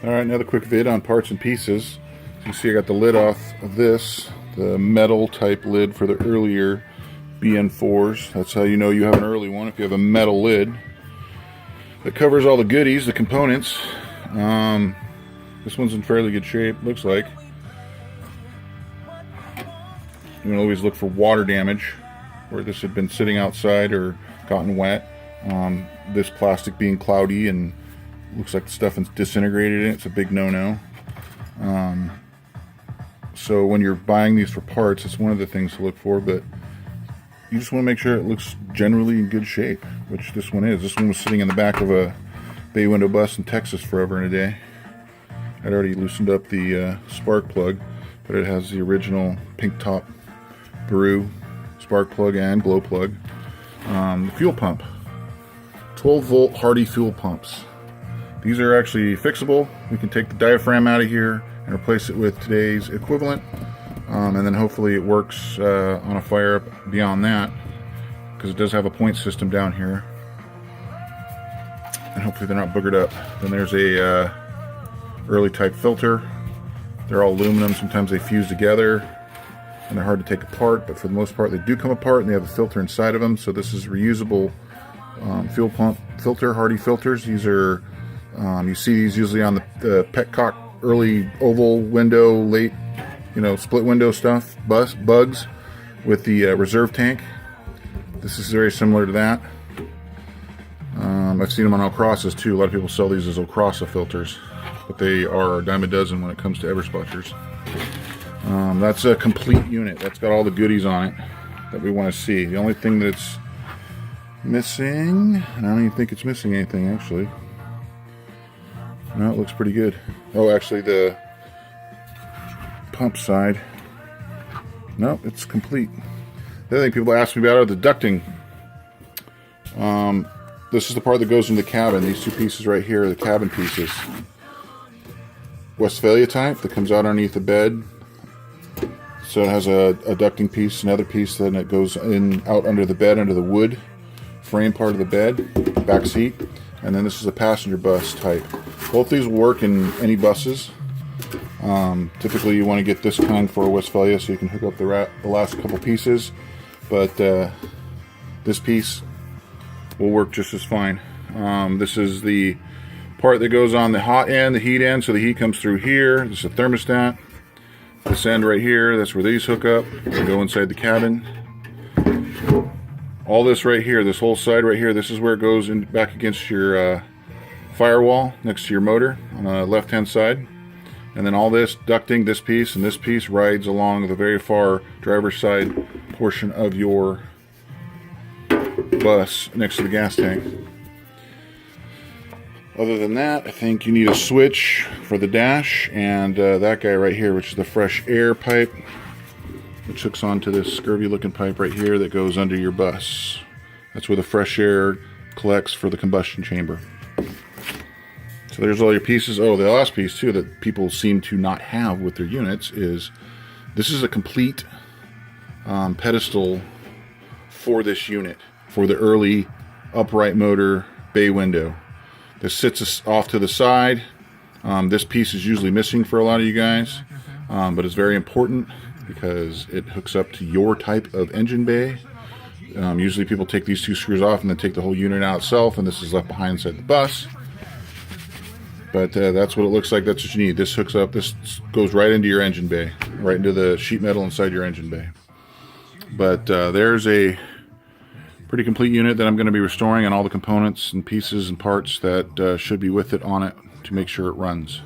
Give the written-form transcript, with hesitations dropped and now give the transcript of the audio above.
Alright, another quick vid on parts and pieces. You can see I got the lid off of this, the metal type lid for the earlier BN4s. That's how you know you have an early one, if you have a metal lid. That covers all the goodies, the components. This one's in fairly good shape, looks like. You can always look for water damage, where this had been sitting outside or gotten wet. This plastic being cloudy and looks like the stuff is disintegrated in it. It's a big no-no. So when you're buying these for parts, it's one of the things to look for, but you just want to make sure it looks generally in good shape, which this one is. This one was sitting in the back of a bay window bus in Texas forever and a day. I'd already loosened up the spark plug, but it has the original pink top Baru spark plug and glow plug. The fuel pump, 12 volt Hardy fuel pumps. These are actually fixable. We can take the diaphragm out of here and replace it with today's equivalent, and then hopefully it works on a fire beyond that, because it does have a point system down here, and hopefully they're not boogered up. Then there's a early type filter. They're all aluminum. Sometimes they fuse together and they're hard to take apart, but for the most part they do come apart, and they have a filter inside of them. So this is reusable fuel pump filter, Hardy filters. These are you see these usually on the petcock early oval window, late, split window stuff, bugs with the reserve tank. This is very similar to that. I've seen them on O'Crosses too. A lot of people sell these as O'Crossa filters, but they are a dime a dozen when it comes to Eberspachers. That's a complete unit. That's got all the goodies on it that we want to see. The only thing that's missing, and I don't even think it's missing anything actually. No, it looks pretty good. Oh, actually the pump side. No, it's complete. The other thing people ask me about are the ducting. This is the part that goes into the cabin. These two pieces right here are the cabin pieces. Westphalia type that comes out underneath the bed. So it has a ducting piece, another piece, then it goes in out under the bed, under the wood frame part of the bed, back seat. And then this is a passenger bus type. Both these will work in any buses. Typically you want to get this kind for a Westphalia so you can hook up the last couple pieces, but this piece will work just as fine. This is the part that goes on the hot end, the heat end, so the heat comes through here. This is a thermostat. This end right here, that's where these hook up and go inside the cabin. All this right here, this whole side right here, this is where it goes in back against your firewall next to your motor on the left hand side. And then all this ducting, this piece and this piece rides along the very far driver's side portion of your bus next to the gas tank. Other than that, I think you need a switch for the dash and that guy right here, which is the fresh air pipe, which hooks onto this scurvy looking pipe right here that goes under your bus. That's where the fresh air collects for the combustion chamber. So there's all your pieces. Oh, the last piece too that people seem to not have with their units is this is a complete pedestal for this unit, for the early upright motor bay window. This sits off to the side. This piece is usually missing for a lot of you guys, but it's very important because it hooks up to your type of engine bay. Usually people take these two screws off and then take the whole unit out itself, and this is left behind inside the bus. But that's what it looks like. That's what you need. This hooks up. This goes right into your engine bay, right into the sheet metal inside your engine bay. But there's a pretty complete unit that I'm going to be restoring, and all the components and pieces and parts that should be with it on it to make sure it runs.